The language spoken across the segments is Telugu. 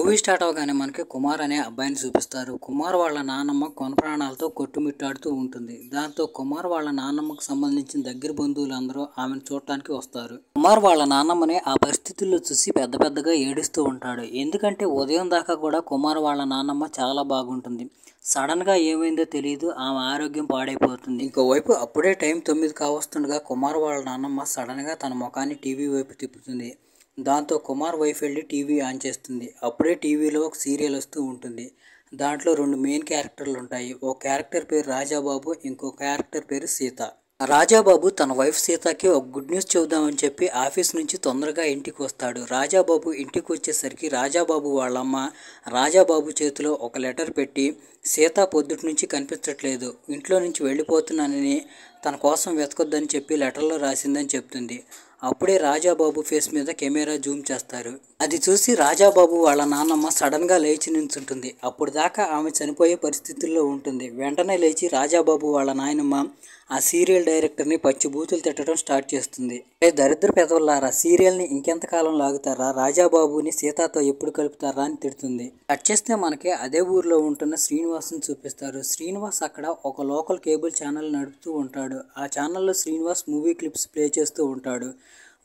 మూవీ స్టార్ట్ అవగానే మనకి కుమార్ అనే అబ్బాయిని చూపిస్తారు. కుమార్ వాళ్ళ నాన్నమ్మ కొనప్రాణాలతో కొట్టుమిట్టాడుతూ ఉంటుంది. దాంతో కుమార్ వాళ్ళ నాన్నమ్మకు సంబంధించిన దగ్గర బంధువులందరూ ఆమెను చూడటానికి వస్తారు. కుమార్ వాళ్ళ నాన్నమ్మని ఆ పరిస్థితుల్లో చూసి పెద్దగా ఏడుస్తూ ఉంటాడు. ఎందుకంటే ఉదయం దాకా కూడా కుమార్ వాళ్ళ నాన్నమ్మ చాలా బాగుంటుంది. సడన్ గా ఏమైందో తెలియదు, ఆమె ఆరోగ్యం పాడైపోతుంది. ఇంకోవైపు అప్పుడే టైం 9 కావస్తుండగా కుమార్ వాళ్ళ నాన్నమ్మ సడన్ గా తన ముఖాన్ని టీవీ వైపు తిప్పుతుంది. దాంతో కుమార్ వైఫ్ వెళ్ళి టీవీ ఆన్ చేస్తుంది. అప్పుడే టీవీలో ఒక సీరియల్ వస్తూ ఉంటుంది. దాంట్లో 2 మెయిన్ క్యారెక్టర్లు ఉంటాయి. ఓ క్యారెక్టర్ పేరు రాజాబాబు, ఇంకో క్యారెక్టర్ పేరు సీత. రాజాబాబు తన వైఫ్ సీతకి ఒక గుడ్ న్యూస్ చెబుదామని చెప్పి ఆఫీస్ నుంచి తొందరగా ఇంటికి వస్తాడు. రాజాబాబు ఇంటికి వచ్చేసరికి రాజాబాబు వాళ్ళమ్మ రాజాబాబు చేతిలో ఒక లెటర్ పెట్టి, సీత పొద్దుటి నుంచి కనిపించట్లేదు, ఇంట్లో నుంచి వెళ్ళిపోతున్నానని, తన కోసం వెతకొద్దని చెప్పి లెటర్లో రాసిందని చెప్తుంది. అప్పుడే రాజాబాబు ఫేస్ మీద కెమెరా జూమ్ చేస్తారు. అది చూసి రాజాబాబు వాళ్ళ నాన్నమ్మ సడన్గా లేచి నిల్చుంటుంది. అప్పుడు దాకా ఆమె చనిపోయే పరిస్థితుల్లో ఉంటుంది. వెంటనే లేచి రాజాబాబు వాళ్ళ నాయనమ్మ ఆ సీరియల్ డైరెక్టర్ని పచ్చి బూతులు తిట్టడం స్టార్ట్ చేస్తుంది. దరిద్ర పెదవులారా, సీరియల్ని ఇంకెంతకాలం లాగుతారా, రాజాబాబుని సీతతో ఎప్పుడు కలుపుతారా అని తిడుతుంది. కట్ చేస్తే మనకి అదే ఊర్లో ఉంటున్న శ్రీనివాస్ని చూపిస్తారు. శ్రీనివాస్ అక్కడ ఒక లోకల్ కేబుల్ ఛానల్ నడుపుతూ ఉంటాడు. ఆ ఛానల్లో శ్రీనివాస్ మూవీ క్లిప్స్ ప్లే చేస్తూ ఉంటాడు.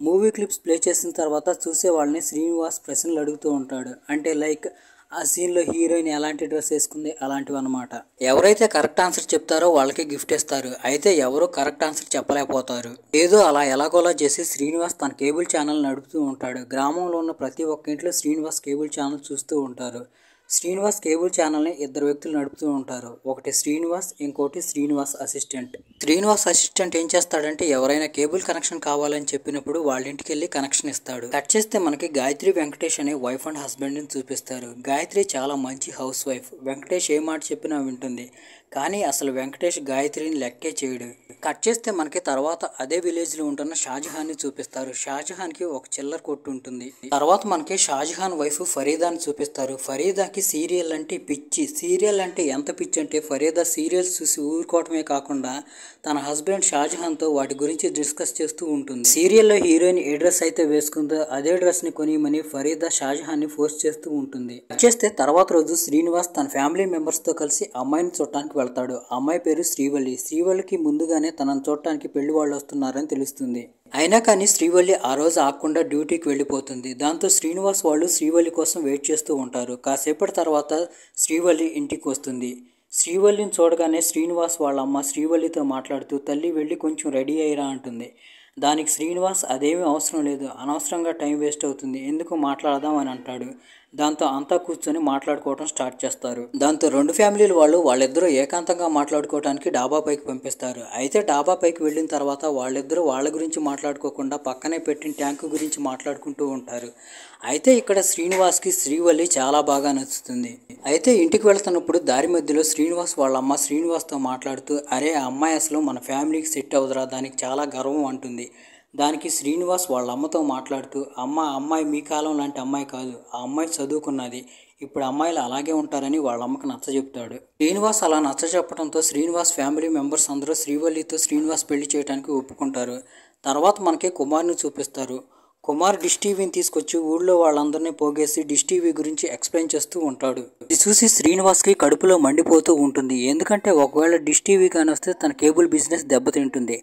మూవీ క్లిప్స్ ప్లే చేసిన తర్వాత చూసే వాళ్ళని శ్రీనివాస్ ప్రశ్నలు అడుగుతూ ఉంటాడు. అంటే లైక్ ఆ సీన్లో హీరోయిన్ ఎలాంటి డ్రెస్ వేసుకుంది అలాంటివి అనమాట. ఎవరైతే కరెక్ట్ ఆన్సర్ చెప్తారో వాళ్ళకి గిఫ్ట్ ఇస్తారు. అయితే ఎవరు కరెక్ట్ ఆన్సర్ చెప్పలేకపోతారు. ఏదో అలా ఎలాగోలా చేసి శ్రీనివాస్ తన కేబుల్ ఛానల్ నడుపుతూ ఉంటాడు. గ్రామంలో ఉన్న ప్రతి ఒక్క ఇంట్లో శ్రీనివాస్ కేబుల్ ఛానల్ చూస్తూ ఉంటారు. శ్రీనివాస్ కేబుల్ ఛానల్ని 2 వ్యక్తులు నడుపుతూ ఉంటారు. ఒకటి శ్రీనివాస్, ఇంకోటి శ్రీనివాస్ అసిస్టెంట్. శ్రీనివాస్ అసిస్టెంట్ ఏం చేస్తాడంటే ఎవరైనా కేబుల్ కనెక్షన్ కావాలని చెప్పినప్పుడు వాళ్ళ ఇంటికి వెళ్ళి కనెక్షన్ ఇస్తాడు. కట్ చేస్తే మనకి గాయత్రి వెంకటేష్ అనే వైఫ్ అండ్ హస్బెండ్ని చూపిస్తారు. గాయత్రి చాలా మంచి హౌస్ వైఫ్. వెంకటేష్ ఏ మాట చెప్పినా వింటుంది. కానీ అసలు వెంకటేష్ గాయత్రిని లెక్కే చేయడు. కట్ చేస్తే మనకి తర్వాత అదే విలేజ్ లో ఉంటున్న షాజహాన్ని చూపిస్తారు. షాజహాన్ కి ఒక చిల్లర కొట్టు ఉంటుంది. తర్వాత మనకి షాజహాన్ వైఫ్ ఫరీదాని చూపిస్తారు. ఫరీదాకి సీరియల్ అంటే పిచ్చి. సీరియల్ అంటే ఎంత పిచ్చి అంటే ఫరీదా సీరియల్స్ చూసి ఊరుకోవటమే కాకుండా తన హస్బెండ్ షాజహాన్ తో వాటి గురించి డిస్కస్ చేస్తూ ఉంటుంది. సీరియల్లో హీరోయిన్ ఏ డ్రెస్ అయితే వేసుకుందో అదే డ్రెస్ ని కొనియమని ఫరీదా షాజహాన్ ని ఫోర్స్ చేస్తూ ఉంటుంది. కట్ చేస్తే తర్వాత రోజు శ్రీనివాస్ తన ఫ్యామిలీ మెంబర్స్ తో కలిసి అమ్మాయిని చూడటానికి వెళ్తాడు. ఆ అమ్మాయి పేరు శ్రీవల్లి. శ్రీవల్లికి ముందుగానే తనను చూడటానికి పెళ్లి వాళ్ళు వస్తున్నారని తెలుస్తుంది. అయినా కానీ శ్రీవల్లి ఆ రోజు ఆగకుండా డ్యూటీకి వెళ్ళిపోతుంది. దాంతో శ్రీనివాస్ వాళ్ళు శ్రీవల్లి కోసం వెయిట్ చేస్తూ ఉంటారు. కాసేపటి తర్వాత శ్రీవల్లి ఇంటికి వస్తుంది. శ్రీవల్లిని చూడగానే శ్రీనివాస్ వాళ్ళ అమ్మ శ్రీవల్లితో మాట్లాడుతూ, తల్లి వెళ్ళి కొంచెం రెడీ అయ్యిరా అంటుంది. దానికి శ్రీనివాస్ అదేమీ అవసరం లేదు, అనవసరంగా టైం వేస్ట్ అవుతుంది, ఎందుకు మాట్లాడదాం అని అంటాడు. దాంతో అంతా కూర్చొని మాట్లాడుకోవడం స్టార్ట్ చేస్తారు. దాంతో 2 ఫ్యామిలీల వాళ్ళిద్దరూ ఏకాంతంగా మాట్లాడుకోవడానికి డాబా పైకి పంపిస్తారు. అయితే డాబా పైకి వెళ్ళిన తర్వాత వాళ్ళిద్దరూ వాళ్ళ గురించి మాట్లాడుకోకుండా పక్కనే పెట్టిన ట్యాంకు గురించి మాట్లాడుకుంటూ ఉంటారు. అయితే ఇక్కడ శ్రీనివాస్కి శ్రీవల్లి చాలా బాగా నచ్చుతుంది. అయితే ఇంటికి వెళ్తున్నప్పుడు దారి మధ్యలో శ్రీనివాస్ వాళ్ళ అమ్మ శ్రీనివాస్తో మాట్లాడుతూ, అరే ఆ అమ్మాయి అసలు మన ఫ్యామిలీకి సెట్ అవుదురా, దానికి చాలా గర్వం అంటుంది. దానికి శ్రీనివాస్ వాళ్ళ అమ్మతో మాట్లాడుతూ, అమ్మాయి మీ కాలం లాంటి అమ్మాయి కాదు, ఆ అమ్మాయి చదువుకున్నది, ఇప్పుడు అమ్మాయిలు అలాగే ఉంటారని వాళ్ళ అమ్మకి నచ్చజెప్తాడు. శ్రీనివాస్ అలా నచ్చజెప్పడంతో శ్రీనివాస్ ఫ్యామిలీ మెంబర్స్ అందరూ శ్రీవల్లితో శ్రీనివాస్ పెళ్లి చేయడానికి ఒప్పుకుంటారు. తర్వాత మనకి కుమార్ని చూపిస్తారు. కుమార్ డిష్ టీవీని తీసుకొచ్చి ఊళ్ళో వాళ్ళందరినీ పోగేసి డిష్ టీవీ గురించి ఎక్స్ప్లెయిన్ చేస్తూ ఉంటాడు. ఇది చూసి శ్రీనివాస్కి కడుపులో మండిపోతూ ఉంటుంది. ఎందుకంటే ఒకవేళ డిష్ టీవీ కానీ వస్తే తన కేబుల్ బిజినెస్ దెబ్బతింటుంది.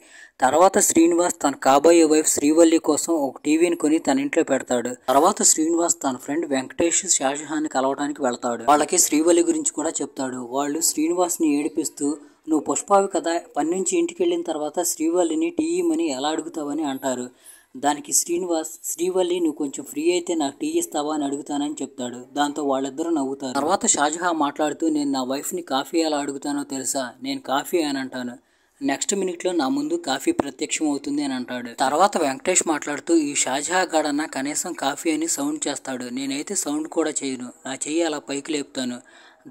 తర్వాత శ్రీనివాస్ తన కాబోయే వైఫ్ శ్రీవల్లి కోసం ఒక టీవీని కొని తన ఇంట్లో పెడతాడు. తర్వాత శ్రీనివాస్ తన ఫ్రెండ్ వెంకటేష్ షాజహాన్ కలవడానికి వెళ్తాడు. వాళ్ళకి శ్రీవల్లి గురించి కూడా చెప్తాడు. వాళ్ళు శ్రీనివాస్ని ఏడిపిస్తూ, నువ్వు పుష్పావి కదా, పని నుంచి ఇంటికి వెళ్ళిన తర్వాత శ్రీవల్లిని టీ ఇమ్మని ఎలా అడుగుతావని అంటారు. దానికి శ్రీనివాస్, శ్రీవల్లి నువ్వు కొంచెం ఫ్రీ అయితే నాకు టీ ఇస్తావా అని అడుగుతానని చెప్తాడు. దాంతో వాళ్ళిద్దరూ నవ్వుతారు. తర్వాత షాజహాన్ మాట్లాడుతూ, నేను నా వైఫ్ని కాఫీ ఎలా అడుగుతానో తెలుసా, నేను కాఫీ అని అంటాను, నెక్స్ట్ మినిట్లో నా ముందు కాఫీ ప్రత్యక్షం అవుతుంది అని అంటాడు. తర్వాత వెంకటేష్ మాట్లాడుతూ, ఈ షాజహా గాడన్నా కనీసం కాఫీ అని సౌండ్ చేస్తాడు, నేనైతే సౌండ్ కూడా చేయను, నా చెయ్యి అలా పైకి లేపుతాను,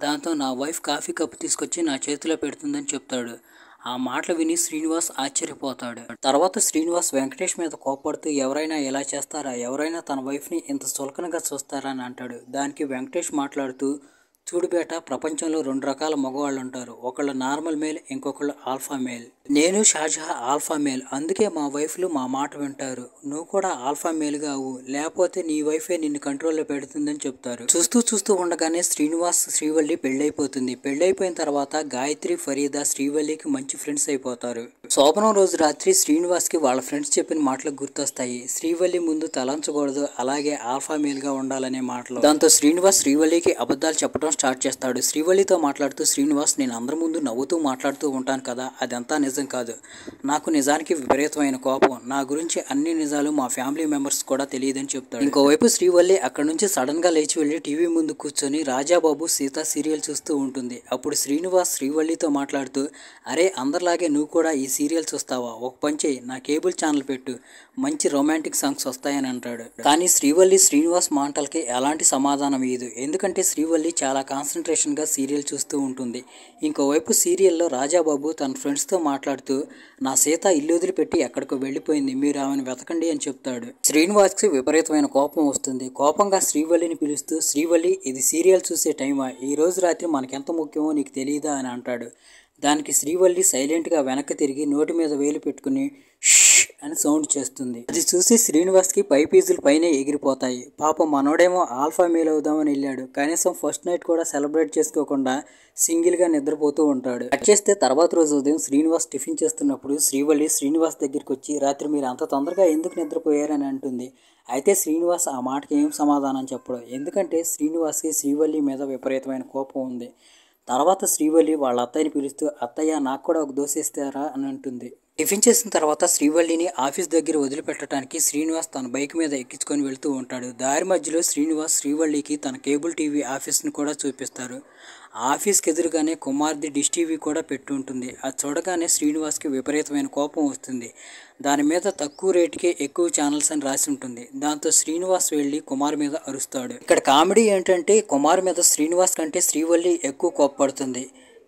దాంతో నా వైఫ్ కాఫీ కప్పు తీసుకొచ్చి నా చేతిలో పెడుతుందని చెప్తాడు. ఆ మాటలు విని శ్రీనివాస్ ఆశ్చర్యపోతాడు. తర్వాత శ్రీనివాస్ వెంకటేష్ మీద కోపడుతూ, ఎవరైనా ఇలా చేస్తారా, ఎవరైనా తన వైఫ్ని ఇంత చులకనగా చూస్తారా అని అంటాడు. దానికి వెంకటేష్ మాట్లాడుతూ, చూడు బేట, ప్రపంచంలో 2 రకాల మగవాళ్ళు ఉంటారు. ఒకళ్ళు నార్మల్ మేల్, ఇంకొకళ్ళు ఆల్ఫా మేల్. నేను షాజహా ఆల్ఫా మేల్. అందుకే మా వైఫ్లు మా మాట వింటారు. నువ్వు కూడా ఆల్ఫా మేల్గా అవ్వు, లేకపోతే నీ వైఫే నిన్ను కంట్రోల్లో పెడుతుందని చెప్తారు. చూస్తూ ఉండగానే శ్రీనివాస్ శ్రీవల్లి పెళ్ళైపోతుంది. పెళ్ళైపోయిన తర్వాత గాయత్రి, ఫరీదా శ్రీవల్లికి మంచి ఫ్రెండ్స్ అయిపోతారు. శోభనం రోజు రాత్రి శ్రీనివాస్కి వాళ్ళ ఫ్రెండ్స్ చెప్పిన మాటలు గుర్తొస్తాయి. శ్రీవల్లి ముందు తలంచకూడదు, అలాగే ఆల్ఫా మేల్గా ఉండాలనే మాటలు. దాంతో శ్రీనివాస్ శ్రీవల్లికి అబద్ధాలు చెప్పడం స్టార్ట్ చేస్తాడు. శ్రీవల్లితో మాట్లాడుతూ శ్రీనివాస్, నేను అందరి ముందు నవ్వుతూ మాట్లాడుతూ ఉంటాను కదా, అదంతా నిజం కాదు. నాకు నిజానికి విపరీతమైన కోపం. నా గురించి అన్ని నిజాలు మా ఫ్యామిలీ మెంబర్స్ కూడా తెలియదని చెప్తాడు. ఇంకోవైపు శ్రీవల్లి అక్కడి నుంచి సడన్ గా లేచి వెళ్లి టీవీ ముందు కూర్చొని రాజాబాబు సీత సీరియల్ చూస్తూ ఉంటుంది. అప్పుడు శ్రీనివాస్ శ్రీవల్లితో మాట్లాడుతూ, అరే అందరిలాగే నువ్వు కూడా ఈ సీరియల్ చూస్తావా? ఒక పని చేయి, నా కేబుల్ ఛానల్ పెట్టు, మంచి రొమాంటిక్ సాంగ్స్ వస్తాయని అంటాడు. కానీ శ్రీవల్లి శ్రీనివాస్ మాటలకి ఎలాంటి సమాధానం ఇయ్యదు. ఎందుకంటే శ్రీవల్లి చాలా కాన్సన్ట్రేషన్ గా సీరియల్ చూస్తూ ఉంటుంది. ఇంకోవైపు సీరియల్లో రాజాబాబు తన ఫ్రెండ్స్తో మాట్లాడుతూ, నా సీత ఇల్లు వదిలిపెట్టి ఎక్కడికో వెళ్ళిపోయింది, మీరు ఆమెను వెతకండి అని చెప్తాడు. శ్రీనివాస్కి విపరీతమైన కోపం వస్తుంది. కోపంగా శ్రీవల్లిని పిలుస్తూ, శ్రీవల్లి, ఇది సీరియల్ చూసే టైమా? ఈ రోజు రాత్రి మనకెంత ముఖ్యమో నీకు తెలియదా అని అంటాడు. దానికి శ్రీవల్లి సైలెంట్గా వెనక్కి తిరిగి నోటి మీద వేలు పెట్టుకుని ష్ అని సౌండ్ చేస్తుంది. అది చూసి శ్రీనివాస్కి పై పీజులు పైనే ఎగిరిపోతాయి. పాపం మనోడేమో ఆల్ఫా మేల్ అవుదామని వెళ్ళాడు. కనీసం ఫస్ట్ నైట్ కూడా సెలబ్రేట్ చేసుకోకుండా సింగిల్గా నిద్రపోతూ ఉంటాడు. కట్ చేస్తే తర్వాత రోజు ఉదయం శ్రీనివాస్ టిఫిన్ చేస్తున్నప్పుడు శ్రీవల్లి శ్రీనివాస్ దగ్గరికి వచ్చి, రాత్రి మీరు అంత తొందరగా ఎందుకు నిద్రపోయారని అంటుంది. అయితే శ్రీనివాస్ ఆ మాటకి ఏం సమాధానం చెప్పడు. ఎందుకంటే శ్రీనివాస్కి శ్రీవల్లి మీద విపరీతమైన కోపం ఉంది. తర్వాత శ్రీవల్లి వాళ్ళ అత్తయ్యని పిలుస్తూ, అత్తయ్య నాకు కూడా ఒక దోశ ఇస్తారా అని అంటుంది. టిఫిన్ చేసిన తర్వాత శ్రీవల్లిని ఆఫీస్ దగ్గర వదిలిపెట్టడానికి శ్రీనివాస్ తన బైక్ మీద ఎక్కించుకొని వెళ్తూ ఉంటాడు. దారి మధ్యలో శ్రీనివాస్ శ్రీవల్లికి తన కేబుల్ టీవీ ఆఫీస్ని కూడా చూపిస్తారు. ఆఫీస్కి ఎదురుగానే కుమార్ది డిష్ టీవీ కూడా పెట్టి ఉంటుంది. అది చూడగానే శ్రీనివాస్కి విపరీతమైన కోపం వస్తుంది. దాని మీద తక్కువ రేటుకే ఎక్కువ ఛానల్స్ అని రాసి ఉంటుంది. దాంతో శ్రీనివాస్ వెళ్ళి కుమార్ మీద అరుస్తాడు. ఇక్కడ కామెడీ ఏంటంటే కుమార్ మీద శ్రీనివాస్ కంటే శ్రీవల్లి ఎక్కువ కోప్పడుతుంది.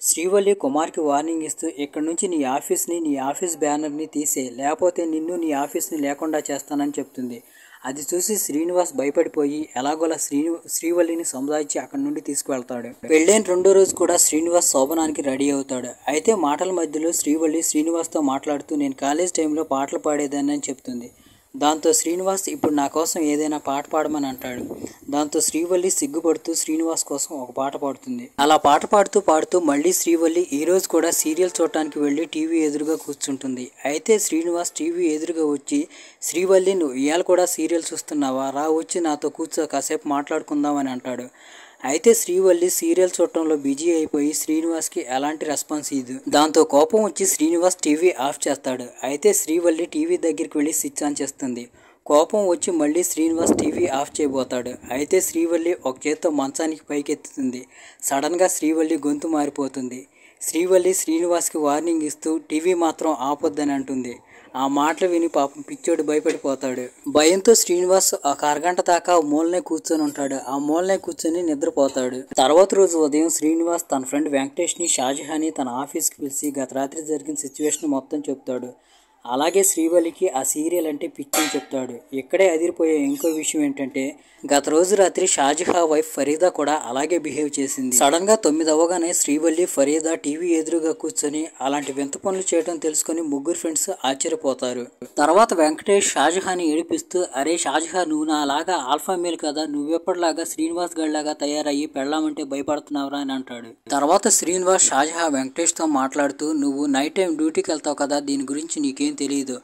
శ్రీవల్లి కుమార్కి వార్నింగ్ ఇస్తూ, ఇక్కడి నుంచి నీ ఆఫీస్ని, నీ ఆఫీస్ బ్యానర్ని తీసే, లేకపోతే నిన్ను నీ ఆఫీస్ని లేకుండా చేస్తానని చెప్తుంది. అది చూసి శ్రీనివాస్ భయపడిపోయి ఎలాగోలా శ్రీవల్లిని సంజాయించి అక్కడి నుండి తీసుకువెళ్తాడు. పెళ్ళైన 2వ రోజు కూడా శ్రీనివాస్ శోభనానికి రెడీ అవుతాడు. అయితే మాటల మధ్యలో శ్రీవల్లి శ్రీనివాస్తో మాట్లాడుతూ, నేను కాలేజ్ టైంలో పాటలు పాడేదాన్ని అని చెప్తుంది. దాంతో శ్రీనివాస్, ఇప్పుడు నా కోసం ఏదైనా పాట పాడమని అంటాడు. దాంతో శ్రీవల్లి సిగ్గుపడుతూ శ్రీనివాస్ కోసం ఒక పాట పాడుతుంది. అలా పాట పాడుతూ మళ్ళీ శ్రీవల్లి ఈ రోజు కూడా సీరియల్ చూడటానికి వెళ్ళి టీవీ ఎదురుగా కూర్చుంటుంది. అయితే శ్రీనివాస్ టీవీ ఎదురుగా వచ్చి, శ్రీవల్లి నువ్వు ఇవాళ కూడా సీరియల్ చూస్తున్నావా, రా వచ్చి నాతో కూర్చో, కాసేపు మాట్లాడుకుందామని అంటాడు. అయితే శ్రీవల్లి సీరియల్ చూడటంలో బిజీ అయిపోయి శ్రీనివాస్కి ఎలాంటి రెస్పాన్స్ ఇవ్వదు. దాంతో కోపం వచ్చి శ్రీనివాస్ టీవీ ఆఫ్ చేస్తాడు. అయితే శ్రీవల్లి టీవీ దగ్గరికి వెళ్ళి స్విచ్ ఆన్ చేస్తుంది. కోపం వచ్చి మళ్ళీ శ్రీనివాస్ టీవీ ఆఫ్ చేయబోతాడు. అయితే శ్రీవల్లి ఒక చేత్తో మంచానికి పైకెత్తుతుంది. సడన్గా శ్రీవల్లి గొంతు మారిపోతుంది. శ్రీవల్లి శ్రీనివాస్కి వార్నింగ్ ఇస్తూ టీవీ మాత్రం ఆపొద్దని అంటుంది. ఆ మాటలు విని పాపం పిచ్చోడు భయపడిపోతాడు. భయంతో శ్రీనివాస్ ఒక అరగంట దాకా మూలనే కూర్చొని ఉంటాడు. ఆ మూలనే కూర్చొని నిద్రపోతాడు. తర్వాత రోజు ఉదయం శ్రీనివాస్ తన ఫ్రెండ్ వెంకటేష్ని, షాజహాని తన ఆఫీస్కి పిలిచి గత రాత్రి జరిగిన సిచ్యువేషన్ మొత్తం చెప్తాడు. అలాగే శ్రీవల్లికి ఆ సీరియల్ అంటే పిచ్చని చెప్తాడు. ఇక్కడే అదిరిపోయే ఇంకో విషయం ఏంటంటే, గత రోజు రాత్రి షాజహా వైఫ్ ఫరీదా కూడా అలాగే బిహేవ్ చేసింది. సడన్ గా 9 అవ్వగానే శ్రీవల్లి, ఫరీదా టీవీ ఎదురుగా కూర్చొని అలాంటి వింత పనులు చేయడం తెలుసుకుని ముగ్గురు ఫ్రెండ్స్ ఆశ్చర్యపోతారు. తర్వాత వెంకటేష్ షాజహాని ఏడిపిస్తూ, అరే షాజహా, నువ్వు నా లాగా ఆల్ఫా మేల్ కదా, నువ్వెప్పటిలాగా శ్రీనివాస్ గడ్లాగా తయారయ్యి పెళ్ళామంటే భయపడుతున్నావురా అని అంటాడు. తర్వాత శ్రీనివాస్ షాజహా వెంకటేష్తో మాట్లాడుతూ, నువ్వు నైట్ టైం డ్యూటీకి వెళ్తావు కదా, దీని గురించి నీకేం తెలియదు.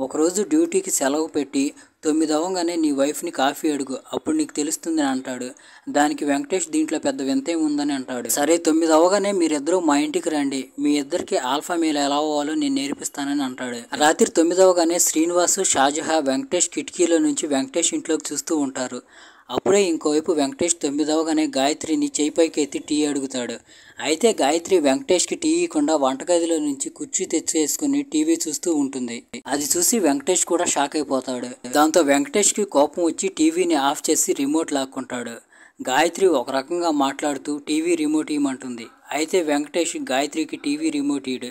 ఒకరోజు డ్యూటీకి సెలవు పెట్టి 9 అవ్వగానే నీ వైఫ్ని కాఫీ అడుగు, అప్పుడు నీకు తెలుస్తుంది అని అంటాడు. దానికి వెంకటేష్, దీంట్లో పెద్ద వింతే ఉందని అంటాడు. సరే 9 అవ్వగానే మీరిద్దరూ మా ఇంటికి రండి, మీ ఇద్దరికి ఆల్ఫా మేల్ ఎలా అవ్వాలో నేను నేర్పిస్తానని అంటాడు. రాత్రి 9 అవ్వగానే శ్రీనివాస్, షాజహా వెంకటేష్ కిటికీలో నుంచి వెంకటేష్ ఇంట్లోకి చూస్తూ ఉంటారు. అప్పుడే ఇంకోవైపు వెంకటేష్ 9 అవ్వగానే గాయత్రిని చేయి పైకి ఎత్తి టీ అడుగుతాడు. అయితే గాయత్రి వెంకటేష్కి టీ ఇవ్వకుండా వంటగదిలో నుంచి కుర్చీ తెచ్చేసుకుని టీవీ చూస్తూ ఉంటుంది. అది చూసి వెంకటేష్ కూడా షాక్ అయిపోతాడు. దాంతో వెంకటేష్కి కోపం వచ్చి టీవీని ఆఫ్ చేసి రిమోట్ లాక్కుంటాడు. గాయత్రి ఒక రకంగా మాట్లాడుతూ టీవీ రిమోట్ ఇవ్వమంటుంది. అయితే వెంకటేష్ గాయత్రికి టీవీ రిమోట్ ఇయ్యడు.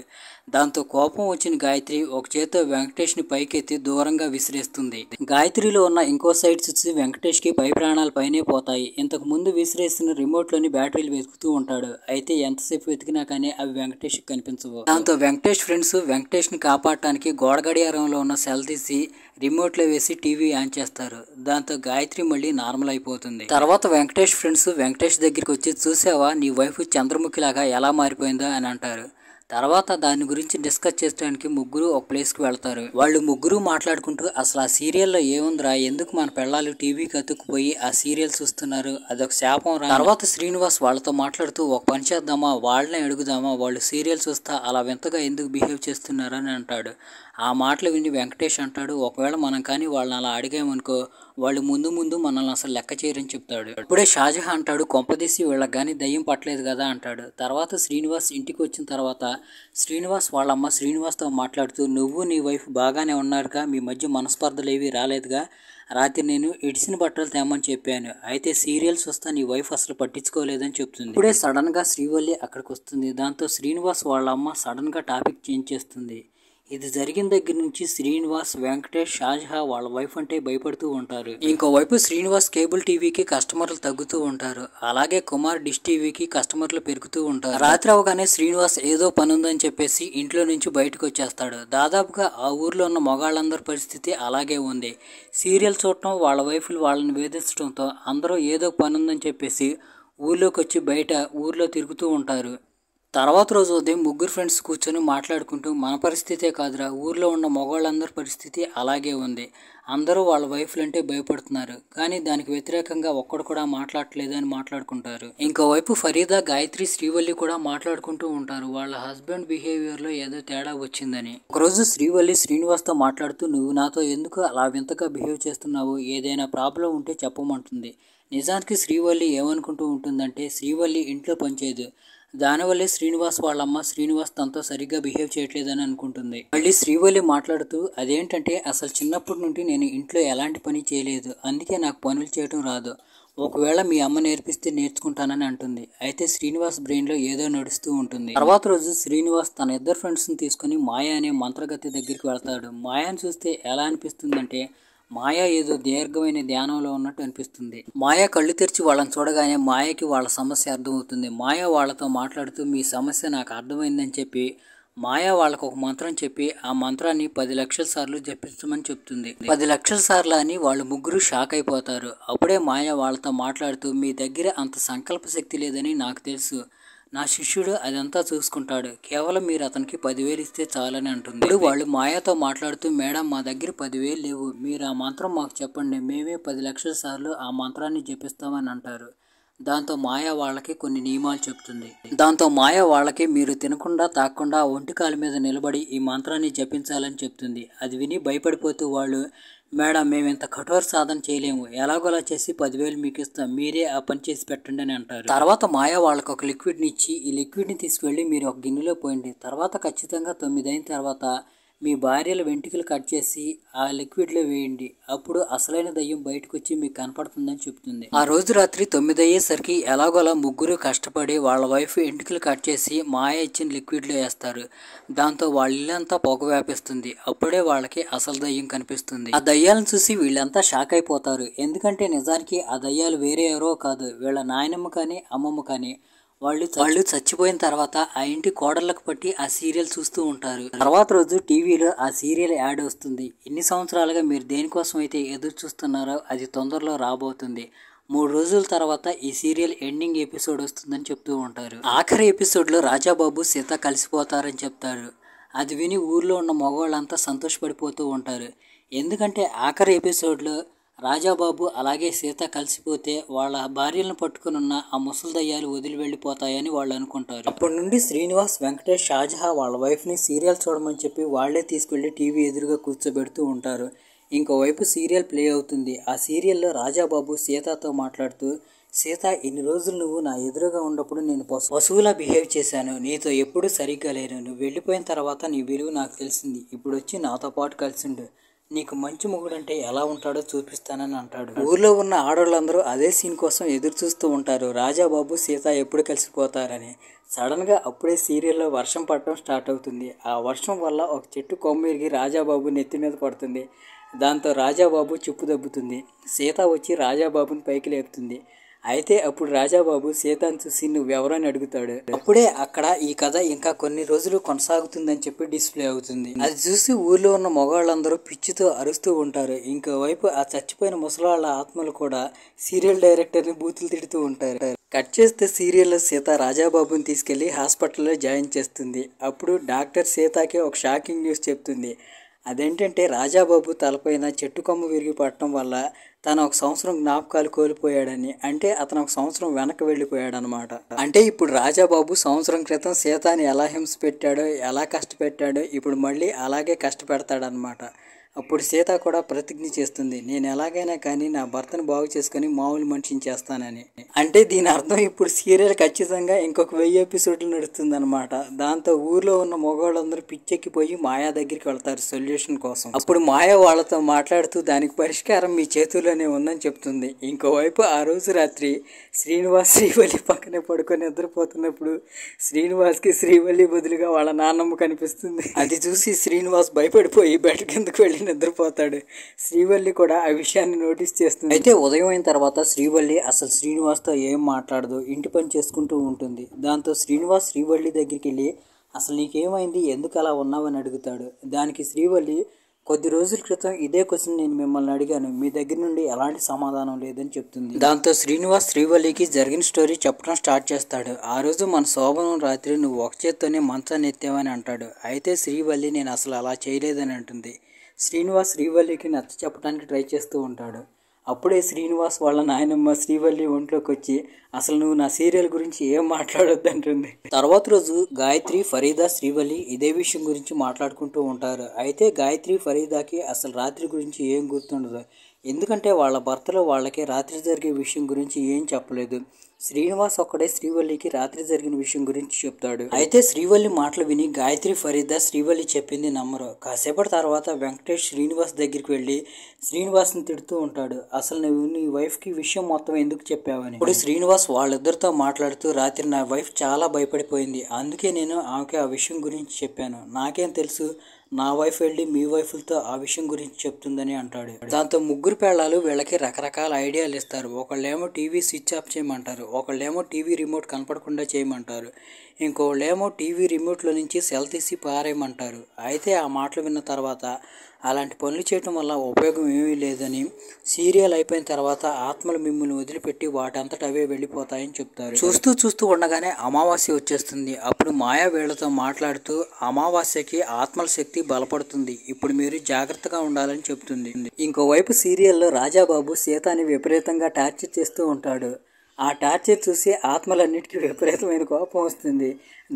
దాంతో కోపం వచ్చిన గాయత్రి ఒక చేత్తో వెంకటేష్ని పైకెత్తి దూరంగా విసిరేస్తుంది. గాయత్రిలో ఉన్న ఇంకో సైడ్ చూసి వెంకటేష్కి పై ప్రాణాలు పైనే పోతాయి. ఇంతకు ముందు విసిరేసిన రిమోట్లోని బ్యాటరీలు వెతుకుతూ ఉంటాడు. అయితే ఎంతసేపు వెతికినా కానీ అవి వెంకటేష్కి కనిపించవు. దాంతో వెంకటేష్ ఫ్రెండ్స్ వెంకటేష్ని కాపాడటానికి గోడ గడియారంలో ఉన్న సెల్ తీసి రిమోట్లో వేసి టీవీ ఆన్ చేస్తారు. దాంతో గాయత్రి మళ్ళీ నార్మల్ అయిపోతుంది. తర్వాత వెంకటేష్ ఫ్రెండ్స్ వెంకటేష్ దగ్గరికి వచ్చి, చూసావా నీ వైఫ్ చంద్రముఖిలాగా ఎలా మారిపోయిందో అని అంటారు. తర్వాత దాని గురించి డిస్కస్ చేయడానికి ముగ్గురు ఒక ప్లేస్కి వెళ్తారు. వాళ్ళు ముగ్గురు మాట్లాడుకుంటూ, అసలు ఆ సీరియల్లో ఏముందిరా, ఎందుకు మన పెళ్ళాలు టీవీకి అతుక్కుపోయి ఆ సీరియల్ చూస్తున్నారు, అదొక శాపం రా. తర్వాత శ్రీనివాస్ వాళ్ళతో మాట్లాడుతూ, ఒక పని చేద్దామా, వాళ్ళనే అడుగుదామా, వాళ్ళు సీరియల్ చూస్తా అలా వింతగా ఎందుకు బిహేవ్ చేస్తున్నారని అంటాడు. ఆ మాటలు విని వెంకటేష్ అంటాడు, ఒకవేళ మనం కానీ వాళ్ళని అలా అడిగామనుకో వాళ్ళు ముందు ముందు మనల్ని అసలు లెక్క చేయరని చెప్తాడు. ఇప్పుడే షాజహాన్ అంటాడు, కొంపదీసి వీళ్ళకి కానీ దయ్యం పట్టలేదు కదా అంటాడు. తర్వాత శ్రీనివాస్ ఇంటికి వచ్చిన తర్వాత శ్రీనివాస్ వాళ్ళమ్మ శ్రీనివాస్తో మాట్లాడుతూ, నువ్వు నీ వైఫ్ బాగానే ఉన్నారుగా, మీ మధ్య మనస్పర్ధలు ఏవి రాలేదుగా, రాత్రి నేను ఇడిసిన బట్టలు తేమని చెప్పాను, అయితే సీరియల్స్ వస్తా నీ వైఫ్ అసలు పట్టించుకోలేదని చెప్తుంది. ఇప్పుడే సడన్ గా శ్రీవల్లి అక్కడికి వస్తుంది. దాంతో శ్రీనివాస్ వాళ్ళ అమ్మ సడన్ గా టాపిక్ చేంజ్ చేస్తుంది. ఇది జరిగిన దగ్గర నుంచి శ్రీనివాస్, వెంకటేష్, షాజహా వాళ్ళ వైఫ్ అంటే భయపడుతూ ఉంటారు. ఇంకోవైపు శ్రీనివాస్ కేబుల్ టీవీకి కస్టమర్లు తగ్గుతూ ఉంటారు. అలాగే కుమార్ డిష్ టీవీకి కస్టమర్లు పెరుగుతూ ఉంటారు. రాత్రి అవగానే శ్రీనివాస్ ఏదో పని ఉందని చెప్పేసి ఇంట్లో నుంచి బయటకు వచ్చేస్తాడు. దాదాపుగా ఆ ఊర్లో ఉన్న మగాళ్ళందరి పరిస్థితి అలాగే ఉంది. సీరియల్ చూడటం, వాళ్ళ వైఫ్లు వాళ్ళని వేధించడంతో అందరూ ఏదో పని ఉందని చెప్పేసి ఊర్లోకి వచ్చి బయట ఊర్లో తిరుగుతూ ఉంటారు. తర్వాత రోజు ఉదయం ముగ్గురు ఫ్రెండ్స్ కూర్చొని మాట్లాడుకుంటూ, మన పరిస్థితే కాదురా, ఊర్లో ఉన్న మగవాళ్ళందరి పరిస్థితి అలాగే ఉంది, అందరూ వాళ్ళ వైఫ్లు అంటే భయపడుతున్నారు, కానీ దానికి వ్యతిరేకంగా ఒక్కడు కూడా మాట్లాడలేదని మాట్లాడుకుంటారు. ఇంకోవైపు ఫరీదా, గాయత్రి, శ్రీవల్లి కూడా మాట్లాడుకుంటూ ఉంటారు. వాళ్ళ హస్బెండ్ బిహేవియర్లో ఏదో తేడా వచ్చిందని. ఒకరోజు శ్రీవల్లి శ్రీనివాస్తో మాట్లాడుతూ, నువ్వు నాతో ఎందుకు అలా వింతగా బిహేవ్ చేస్తున్నావు, ఏదైనా ప్రాబ్లం ఉంటే చెప్పమంటుంది. నిజానికి శ్రీవల్లి ఏమనుకుంటూ ఉంటుందంటే, శ్రీవల్లి ఇంట్లో పనిచేయదు, దానివల్లే శ్రీనివాస్ వాళ్ళమ్మ శ్రీనివాస్ తనతో సరిగ్గా బిహేవ్ చేయట్లేదని అనుకుంటుంది. మళ్ళీ శ్రీవల్లి మాట్లాడుతూ, అదేంటంటే అసలు చిన్నప్పటి నుండి నేను ఇంట్లో ఎలాంటి పని చేయలేదు, అందుకే నాకు పనులు చేయడం రాదు, ఒకవేళ మీ అమ్మ నేర్పిస్తే నేర్చుకుంటానని అంటుంది. అయితే శ్రీనివాస్ బ్రెయిన్లో ఏదో నడుస్తూ ఉంటుంది. తర్వాత రోజు శ్రీనివాస్ తన ఇద్దరు ఫ్రెండ్స్ని తీసుకుని మాయ అనే మంత్రగతి దగ్గరికి వెళ్తాడు. మాయను చూస్తే ఎలా అనిపిస్తుందంటే, మాయ ఏదో దీర్ఘమైన ధ్యానంలో ఉన్నట్టు అనిపిస్తుంది. మాయ కళ్ళు తెరిచి వాళ్ళని చూడగానే మాయకి వాళ్ళ సమస్య అర్థమవుతుంది. మాయ వాళ్ళతో మాట్లాడుతూ, మీ సమస్య నాకు అర్థమైందని చెప్పి మాయ వాళ్ళకు ఒక మంత్రం చెప్పి ఆ మంత్రాన్ని 10 లక్షల సార్లు జపించమని చెప్తుంది. 10 లక్షల సార్లు అని వాళ్ళు ముగ్గురు షాక్ అయిపోతారు. అప్పుడే మాయ వాళ్ళతో మాట్లాడుతూ, మీ దగ్గర అంత సంకల్ప శక్తి లేదని నాకు తెలుసు, నా శిష్యుడు అదంతా చూసుకుంటాడు, కేవలం మీరు అతనికి 10,000 ఇస్తే చాలని అంటుంది. ఇప్పుడు వాళ్ళు మాయతో మాట్లాడుతూ, మేడం మా దగ్గర 10,000 లేవు, మీరు ఆ మంత్రం మాకు చెప్పండి, మేమే 10 లక్షల సార్లు ఆ మంత్రాన్ని జపిస్తామని అంటారు. దాంతో మాయ వాళ్ళకి కొన్ని నియమాలు చెప్తుంది. దాంతో మాయ వాళ్ళకి మీరు తినకుండా తాకుండా ఒంటికాల మీద నిలబడి ఈ మంత్రాన్ని జపించాలని చెప్తుంది. అది విని భయపడిపోతూ వాళ్ళు, మేడం మేము ఇంత కఠోర సాధన చేయలేము, ఎలాగోలా చేసి 10,000 మీకు ఇస్తాం, మీరే ఆ పని చేసి పెట్టండి అని అంటారు. తర్వాత మాయ వాళ్ళకి ఒక లిక్విడ్ని ఇచ్చి, ఈ లిక్విడ్ని తీసుకువెళ్ళి మీరు ఒక గిన్నెలో పోయండి, తర్వాత ఖచ్చితంగా 9 అయిన తర్వాత మీ భార్యల వెంట్రుకలు కట్ చేసి ఆ లిక్విడ్లో వేయండి, అప్పుడు అసలైన దయ్యం బయటకు వచ్చి మీకు కనపడుతుందని చెప్తుంది. ఆ రోజు రాత్రి 9 అయ్యేసరికి ఎలాగోలా ముగ్గురు కష్టపడి వాళ్ళ వైఫ్ వెంట్రుకలు కట్ చేసి మాయ ఇచ్చిన లిక్విడ్లో వేస్తారు. దాంతో వాళ్ళ ఇల్లంతా పొగ వ్యాపిస్తుంది. అప్పుడే వాళ్ళకి అసలు దయ్యం కనిపిస్తుంది. ఆ దయ్యాలను చూసి వీళ్ళంతా షాక్ అయిపోతారు. ఎందుకంటే నిజానికి ఆ దయ్యాలు వేరే ఎవరో కాదు, వీళ్ళ నాయనమ్మ కానీ అమ్మమ్మ కానీ. వాళ్ళు చచ్చిపోయిన తర్వాత ఆ ఇంటి కోడళ్ళకు పట్టి ఆ సీరియల్ చూస్తూ ఉంటారు. తర్వాత రోజు టీవీలో ఆ సీరియల్ యాడ్ వస్తుంది. ఎన్ని సంవత్సరాలుగా మీరు దేనికోసం అయితే ఎదురు చూస్తున్నారో అది తొందరలో రాబోతుంది, 3 రోజుల తర్వాత ఈ సీరియల్ ఎండింగ్ ఎపిసోడ్ వస్తుందని చెప్తూ ఉంటారు. ఆఖరి ఎపిసోడ్లో రాజాబాబు సీత కలిసిపోతారని చెప్తారు. అది విని ఊర్లో ఉన్న మగవాళ్ళంతా సంతోషపడిపోతూ ఉంటారు. ఎందుకంటే ఆఖరి ఎపిసోడ్లో రాజాబాబు అలాగే సీత కలిసిపోతే వాళ్ళ భార్యలను పట్టుకుని ఉన్న ఆ ముసలి దయ్యాలు వదిలి వెళ్ళిపోతాయని వాళ్ళు అనుకుంటారు. అప్పటి నుండి శ్రీనివాస్, వెంకటేష్, షాజహా వాళ్ళ వైఫ్ని సీరియల్ చూడమని చెప్పి వాళ్లే తీసుకెళ్లి టీవీ ఎదురుగా కూర్చోబెడుతూ ఉంటారు. ఇంకోవైపు సీరియల్ ప్లే అవుతుంది. ఆ సీరియల్లో రాజాబాబు సీతతో మాట్లాడుతూ, సీత, ఇన్ని రోజులు నువ్వు నా ఎదురుగా ఉన్నప్పుడు నేను పశువులా బిహేవ్ చేశాను, నీతో ఎప్పుడూ సరిగ్గా లేను, నువ్వు వెళ్ళిపోయిన తర్వాత నీ విలువ నాకు తెలిసింది, ఇప్పుడు వచ్చి నాతో పాటు కలిసిండు, నీకు మంచి మొగుడంటే ఎలా ఉంటాడో చూపిస్తానని అంటాడు. ఊర్లో ఉన్న ఆడవాళ్ళందరూ అదే సీన్ కోసం ఎదురు చూస్తూ ఉంటారు, రాజాబాబు సీత ఎప్పుడు కలిసిపోతారని. సడన్గా అప్పుడే సీరియల్లో వర్షం పడటం స్టార్ట్ అవుతుంది. ఆ వర్షం వల్ల ఒక చెట్టు కొమ్మిరిగి రాజాబాబు నెత్తి మీద పడుతుంది. దాంతో రాజాబాబు చిప్పు దబ్బుతుంది. సీత వచ్చి రాజాబాబుని పైకి లేపుతుంది. అయితే అప్పుడు రాజాబాబు సీతను చూసి నువ్వెవరో అని అడుగుతాడు. అప్పుడే అక్కడ ఈ కథ ఇంకా కొన్ని రోజులు కొనసాగుతుందని చెప్పి డిస్ప్లే అవుతుంది. అది చూసి ఊర్లో ఉన్న మగవాళ్ళందరూ పిచ్చితో అరుస్తూ ఉంటారు. ఇంకోవైపు ఆ చచ్చిపోయిన ముసలాళ్ళ ఆత్మలు కూడా సీరియల్ డైరెక్టర్ని బూతులు తిడుతూ ఉంటారు. కట్ చేస్తే సీరియల్లో సీత రాజాబాబుని తీసుకెళ్లి హాస్పిటల్లో జాయిన్ చేస్తుంది. అప్పుడు డాక్టర్ సీతకి ఒక షాకింగ్ న్యూస్ చెప్తుంది. అదేంటంటే రాజాబాబు తలపైన చెట్టు కొమ్మ విరిగి పడటం వల్ల తను ఒక సంవత్సరం జ్ఞాపకాలు కోల్పోయాడని, అంటే అతను ఒక సంవత్సరం వెనక్కి వెళ్ళిపోయాడనమాట. అంటే ఇప్పుడు రాజాబాబు సంవత్సరం క్రితం సీతని ఎలా హింస పెట్టాడో, ఎలా కష్టపెట్టాడో ఇప్పుడు మళ్ళీ అలాగే కష్టపెడతాడనమాట. అప్పుడు సీత కూడా ప్రతిజ్ఞ చేస్తుంది, నేను ఎలాగైనా కానీ నా భర్తను బాగు చేసుకుని మామూలు మనిషిని చేస్తానని. అంటే దీని అర్థం ఇప్పుడు సీరియల్ ఖచ్చితంగా ఇంకొక 1000 ఎపిసోడ్లు నడుస్తుంది అనమాట. దాంతో ఊర్లో ఉన్న మగవాళ్ళందరూ పిచ్చెక్కిపోయి మాయా దగ్గరికి వెళ్తారు సొల్యూషన్ కోసం. అప్పుడు మాయా వాళ్ళతో మాట్లాడుతూ దానికి పరిష్కారం మీ చేతుల్లోనే ఉందని చెప్తుంది. ఇంకోవైపు ఆ రోజు రాత్రి శ్రీనివాస్ శ్రీవల్లి పక్కనే పడుకొని నిద్రపోతున్నప్పుడు శ్రీనివాస్కి శ్రీవల్లి బదులుగా వాళ్ళ నాన్నమ్మ కనిపిస్తుంది. అది చూసి శ్రీనివాస్ భయపడిపోయి బెడ్ కిందకు వెళ్ళి నిద్రపోతాడు. శ్రీవల్లి కూడా ఆ విషయాన్ని నోటీస్ చేస్తుంది. అయితే ఉదయం అయిన తర్వాత శ్రీవల్లి అసలు శ్రీనివాస్తో ఏం మాట్లాడదు, ఇంటి పని చేసుకుంటూ ఉంటుంది. దాంతో శ్రీనివాస్ శ్రీవల్లి దగ్గరికి వెళ్ళి అసలు నీకేమైంది, ఎందుకు అలా ఉన్నావని అడుగుతాడు. దానికి శ్రీవల్లి కొద్ది రోజుల క్రితం ఇదే క్వశ్చన్ నేను మిమ్మల్ని అడిగాను, మీ దగ్గర నుండి ఎలాంటి సమాధానం లేదని చెప్తుంది. దాంతో శ్రీనివాస్ శ్రీవల్లికి జరిగిన స్టోరీ చెప్పడం స్టార్ట్ చేస్తాడు. ఆ రోజు మన శోభనం రాత్రి నువ్వు ఒక చేత్తోనే మంచాన్ని ఎత్తావని అంటాడు. అయితే శ్రీవల్లి నేను అసలు అలా చేయలేదని అంటుంది. శ్రీనివాస్ శ్రీవల్లికి నచ్చ చెప్పడానికి ట్రై చేస్తూ ఉంటాడు. అప్పుడే శ్రీనివాస్ వాళ్ళ నాయనమ్మ శ్రీవల్లి ఒంట్లోకి వచ్చి అసలు నువ్వు నా సీరియల్ గురించి ఏం మాట్లాడొద్దు అంటుంది. తర్వాత రోజు గాయత్రి, ఫరీదా, శ్రీవల్లి ఇదే విషయం గురించి మాట్లాడుకుంటూ ఉంటారు. అయితే గాయత్రి, ఫరీదాకి అసలు రాత్రి గురించి ఏం గుర్తుండదు. ఎందుకంటే వాళ్ళ భర్తలు వాళ్ళకి రాత్రి జరిగే విషయం గురించి ఏం చెప్పలేదు. శ్రీనివాస్ ఒక్కడే శ్రీవల్లికి రాత్రి జరిగిన విషయం గురించి చెప్తాడు. అయితే శ్రీవల్లి మాటలు విని గాయత్రి, ఫరీదా శ్రీవల్లి చెప్పింది నమ్మరు. కాసేపటి తర్వాత వెంకటేష్ శ్రీనివాస్ దగ్గరికి వెళ్ళి శ్రీనివాస్ని తిడుతూ ఉంటాడు. అసలు నువ్వు నీ వైఫ్కి విషయం మొత్తం ఎందుకు చెప్పావని. ఇప్పుడు శ్రీనివాస్ వాళ్ళిద్దరితో మాట్లాడుతూ రాత్రి నా వైఫ్ చాలా భయపడిపోయింది, అందుకే నేను ఆమెకి ఆ విషయం గురించి చెప్పాను. నాకేం తెలుసు, నా వైఫ్ వెళ్ళి మీ వైఫ్లతో ఆ విషయం గురించి చెప్తుందని అంటాడు. దాంతో ముగ్గురు పెళ్ళాలు వీళ్ళకి రకరకాల ఐడియాలు ఇస్తారు. ఒకళ్ళేమో టీవీ స్విచ్ ఆఫ్ చేయమంటారు, ఒకళ్ళేమో టీవీ రిమోట్ కనపడకుండా చేయమంటారు, ఇంకోళ్ళేమో టీవీ రిమోట్లో నుంచి సెల్ తీసి పారేయమంటారు. అయితే ఆ మాటలు విన్న తర్వాత అలాంటి పనులు చేయటం వల్ల ఉపయోగం ఏమీ లేదని, సీరియల్ అయిపోయిన తర్వాత ఆత్మలు మిమ్మల్ని వదిలిపెట్టి వాటంతట అవే వెళ్ళిపోతాయని చెప్తారు. చూస్తూ చూస్తూ ఉండగానే అమావాస్య వచ్చేస్తుంది. అప్పుడు మాయా వీళ్లతో మాట్లాడుతూ అమావాస్యకి ఆత్మల శక్తి బలపడుతుంది, ఇప్పుడు మీరు జాగ్రత్తగా ఉండాలని చెప్తుంది. ఇంకోవైపు సీరియల్లో రాజాబాబు సీతని విపరీతంగా టార్చర్ చేస్తూ ఉంటాడు. ఆ టార్చర్ చూసి ఆత్మలన్నిటికీ విపరీతమైన కోపం వస్తుంది.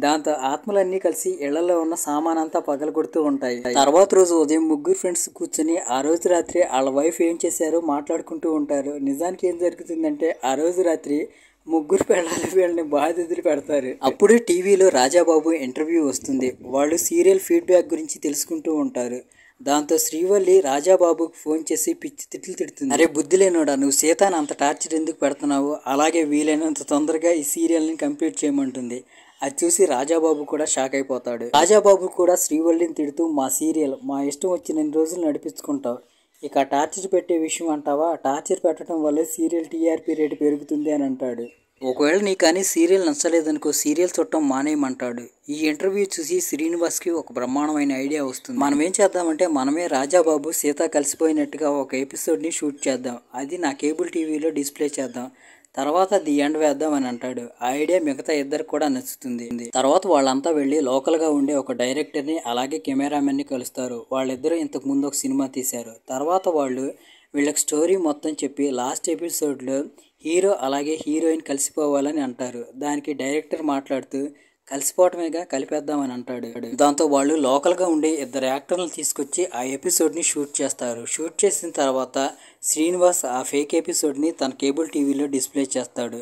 దాంతో ఆత్మలన్నీ కలిసి ఇళ్లలో ఉన్న సామానంతా పగలగొడుతూ ఉంటాయి. తర్వాత రోజు ఉదయం ముగ్గురు ఫ్రెండ్స్ కూర్చొని ఆ రోజు రాత్రి వాళ్ళ వైఫ్ ఏం చేశారో మాట్లాడుకుంటూ ఉంటారు. నిజానికి ఏం జరుగుతుందంటే ఆ రోజు రాత్రి ముగ్గురు పెళ్ళాలి వీళ్ళని బాధితులు పెడతారు. అప్పుడు టీవీలో రాజాబాబు ఇంటర్వ్యూ వస్తుంది. వాళ్ళు సీరియల్ ఫీడ్బ్యాక్ గురించి తెలుసుకుంటూ ఉంటారు. దాంతో శ్రీవల్లి రాజాబాబుకి ఫోన్ చేసి పిచ్చి తిట్లు తిడుతుంది. అరే బుద్ధి లేనోడా, నువ్వు సీతని అంత టార్చర్ ఎందుకు పెడుతున్నావు, అలాగే వీలైనంత తొందరగా ఈ సీరియల్ని కంప్లీట్ చేయమంటుంది. అది చూసి రాజాబాబు కూడా షాక్ అయిపోతాడు. రాజాబాబు కూడా శ్రీవల్లిని తిడుతూ మా సీరియల్ మా ఇష్టం వచ్చినన్ని రోజులు నడిపించుకుంటావు, ఇక టార్చర్ పెట్టే విషయం అంటావా, టార్చర్ పెట్టడం వల్ల సీరియల్ టీఆర్పీ రేటు పెరుగుతుంది అని అంటాడు. ఒకవేళ నీ కానీ సీరియల్ నచ్చలేదనుకో సీరియల్ చూడటం మానేయమంటాడు. ఈ ఇంటర్వ్యూ చూసి శ్రీనివాస్కి ఒక బ్రహ్మాండమైన ఐడియా వస్తుంది. మనం ఏం చేద్దామంటే మనమే రాజాబాబు సీత కలిసిపోయినట్టుగా ఒక ఎపిసోడ్ని షూట్ చేద్దాం, అది నా కేబుల్ టీవీలో డిస్ప్లే చేద్దాం, తర్వాత ది ఎండ్ వేద్దాం అని అంటాడు. ఆ ఐడియా మిగతా ఇద్దరికి కూడా నచ్చుతుంది. తర్వాత వాళ్ళంతా వెళ్ళి లోకల్గా ఉండే ఒక డైరెక్టర్ని అలాగే కెమెరామెన్ని కలుస్తారు. వాళ్ళిద్దరూ ఇంతకు ముందు ఒక సినిమా తీశారు. తర్వాత వాళ్ళు వీళ్ళకి స్టోరీ మొత్తం చెప్పి లాస్ట్ ఎపిసోడ్లో హీరో అలాగే హీరోయిన్ కలిసిపోవాలని అంటారు. దానికి డైరెక్టర్ మాట్లాడుతూ కలిసిపోవటమేగా కలిపేద్దామని అంటాడు. దాంతో వాళ్ళు లోకల్గా ఉండే ఇద్దరు యాక్టర్లను తీసుకొచ్చి ఆ ఎపిసోడ్ని షూట్ చేస్తారు. షూట్ చేసిన తర్వాత శ్రీనివాస్ ఆ ఫేక్ ఎపిసోడ్ని తన కేబుల్ టీవీలో డిస్ప్లే చేస్తాడు.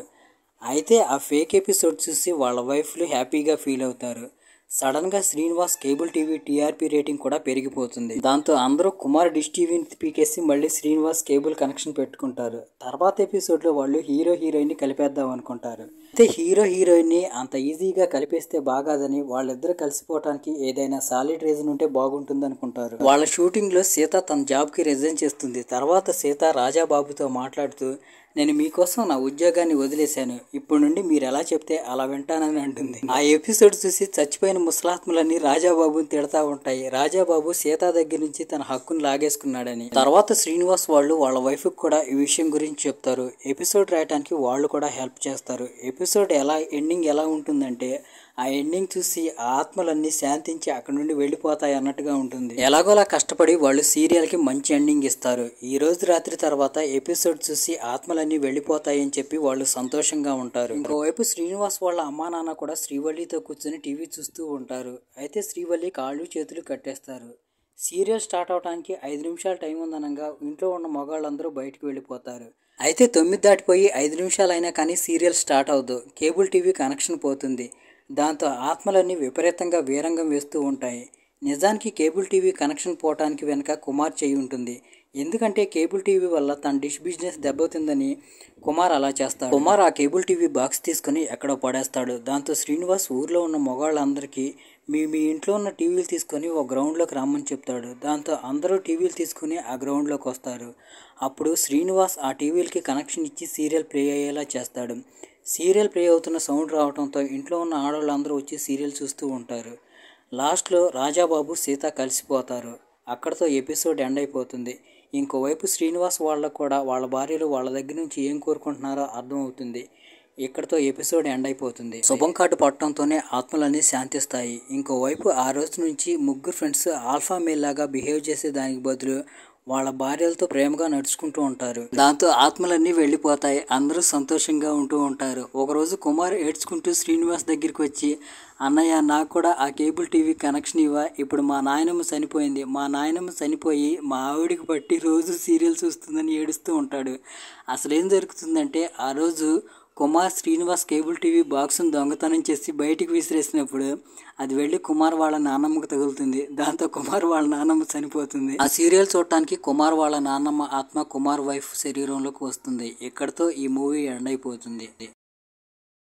అయితే ఆ ఫేక్ ఎపిసోడ్ చూసి వాళ్ళ వైఫ్లు హ్యాపీగా ఫీల్ అవుతారు. సడన్ గా Srinivas cable TV TRP rating కూడా పెరిగిపోతుంది. దాంతో అందరూ కుమార్ డిష్ టీవీని పీకేసి మళ్ళీ శ్రీనివాస్ కేబుల్ కనెక్షన్ పెట్టుకుంటారు. తర్వాత ఎపిసోడ్ లో వాళ్ళు హీరో హీరోయిన్ ని కలిపేద్దాం అనుకుంటారు. అయితే హీరో హీరోయిన్ ని అంత ఈజీగా కలిపేస్తే బాగాదని వాళ్ళిద్దరు కలిసిపోవటానికి ఏదైనా సాలిడ్ రీజన్ ఉంటే బాగుంటుంది అనుకుంటారు. వాళ్ళ షూటింగ్ లో సీత తన జాబ్ కి రిజైన్ చేస్తుంది. తర్వాత సీత రాజాబాబుతో మాట్లాడుతూ, నేను మీకోసం నా ఉద్యోగాన్ని వదిలేశాను, ఇప్పుడు నుండి మీరు ఎలా చెప్తే అలా వింటానని అంటుంది. ఆ ఎపిసోడ్ చూసి చచ్చిపోయిన ముసలాత్మలన్నీ రాజాబాబుని తిడతా ఉంటాయి. రాజాబాబు సీత దగ్గర నుంచి తన హక్కును లాగేసుకున్నాడని. తర్వాత శ్రీనివాస్ వాళ్ళు వాళ్ళ వైఫ్ కూడా ఈ విషయం గురించి చెప్తారు. ఎపిసోడ్ రాయటానికి వాళ్ళు కూడా హెల్ప్ చేస్తారు. ఎపిసోడ్ ఎండింగ్ ఎలా ఉంటుందంటే, ఆ ఎండింగ్ చూసి ఆ ఆత్మలన్నీ శాంతించి అక్కడ నుండి వెళ్ళిపోతాయి అన్నట్టుగా ఉంటుంది. ఎలాగోలా కష్టపడి వాళ్ళు సీరియల్ కి మంచి ఎండింగ్ ఇస్తారు. ఈ రోజు రాత్రి తర్వాత ఎపిసోడ్ చూసి ఆత్మలన్నీ వెళ్ళిపోతాయి అని చెప్పి వాళ్ళు సంతోషంగా ఉంటారు. ఇంకోవైపు శ్రీనివాస్ వాళ్ళ అమ్మా నాన్న కూడా శ్రీవల్లితో కూర్చొని టీవీ చూస్తూ ఉంటారు. అయితే శ్రీవల్లి కాళ్ళు చేతులు కట్టేస్తారు. సీరియల్ స్టార్ట్ అవడానికి 5 నిమిషాలు టైం ఉందనగా ఇంట్లో ఉన్న మగాళ్ళందరూ బయటకు వెళ్ళిపోతారు. అయితే 9 దాటిపోయి 5 నిమిషాలు అయినా కానీ సీరియల్ స్టార్ట్ అవ్వదు. కేబుల్ టీవీ కనెక్షన్ పోతుంది. దాంతో ఆత్మలన్నీ విపరీతంగా వీరంగం వేస్తూ ఉంటాయి. నిజానికి కేబుల్ టీవీ కనెక్షన్ పోవటానికి వెనుక కుమార్ చేయి ఉంటుంది. ఎందుకంటే కేబుల్ టీవీ వల్ల తన డిష్ బిజినెస్ దెబ్బతిందని కుమార్ అలా చేస్తాడు. కుమార్ ఆ కేబుల్ టీవీ బాక్స్ తీసుకుని ఎక్కడో పడేస్తాడు. దాంతో శ్రీనివాస్ ఊర్లో ఉన్న మగవాళ్ళందరికీ మీ ఇంట్లో ఉన్న టీవీలు తీసుకొని ఒక గ్రౌండ్లోకి రమ్మని చెప్తాడు. దాంతో అందరూ టీవీలు తీసుకుని ఆ గ్రౌండ్లోకి వస్తారు. అప్పుడు శ్రీనివాస్ ఆ టీవీలకి కనెక్షన్ ఇచ్చి సీరియల్ ప్లే అయ్యేలా చేస్తాడు. సీరియల్ ప్లే అవుతున్న సౌండ్ రావడంతో ఇంట్లో ఉన్న ఆడవాళ్ళందరూ వచ్చి సీరియల్ చూస్తూ ఉంటారు. లాస్ట్లో రాజాబాబు సీత కలిసిపోతారు. అక్కడితో ఎపిసోడ్ ఎండ్ అయిపోతుంది. ఇంకోవైపు శ్రీనివాస్ వాళ్ళకు కూడా వాళ్ళ భార్యలు వాళ్ళ దగ్గర నుంచి ఏం కోరుకుంటున్నారో అర్థమవుతుంది. ఇక్కడితో ఎపిసోడ్ ఎండ్ అయిపోతుంది. శుభం కార్డు పట్టడంతోనే ఆత్మలన్నీ శాంతిస్తాయి. ఇంకోవైపు ఆ రోజు నుంచి ముగ్గురు ఫ్రెండ్స్ ఆల్ఫా మేల్ లాగా బిహేవ్ చేసే దానికి బదులు వాళ్ళ భార్యలతో ప్రేమగా నడుచుకుంటూ ఉంటారు. దాంతో ఆత్మలన్నీ వెళ్ళిపోతాయి. అందరూ సంతోషంగా ఉంటూ ఉంటారు. ఒకరోజు కుమార్ ఏడ్చుకుంటూ శ్రీనివాస్ దగ్గరికి వచ్చి, అన్నయ్య నాకు కూడా ఆ కేబుల్ టీవీ కనెక్షన్ ఇవ్వ, ఇప్పుడు మా నాయనమ్మ చనిపోయింది, మా నాయనమ్మ చనిపోయి మా ఆవిడికి పట్టి రోజు సీరియల్ చూస్తుందని ఏడుస్తూ ఉంటాడు. అసలు ఏం జరుగుతుందంటే, ఆ రోజు కుమార్ శ్రీనివాస్ కేబుల్ టీవీ బాక్స్ను దొంగతనం చేసి బయటికి విసిరేసినప్పుడు అది వెళ్ళి కుమార్ వాళ్ళ నాన్నమ్మకు తగులుతుంది. దాంతో కుమార్ వాళ్ళ నాన్నమ్మ చనిపోతుంది. ఆ సీరియల్ చూడటానికి కుమార్ వాళ్ళ నాన్నమ్మ ఆత్మ కుమార్ వైఫ్ శరీరంలోకి వస్తుంది. ఇక్కడితో ఈ మూవీ ఎండ్ అయిపోతుంది.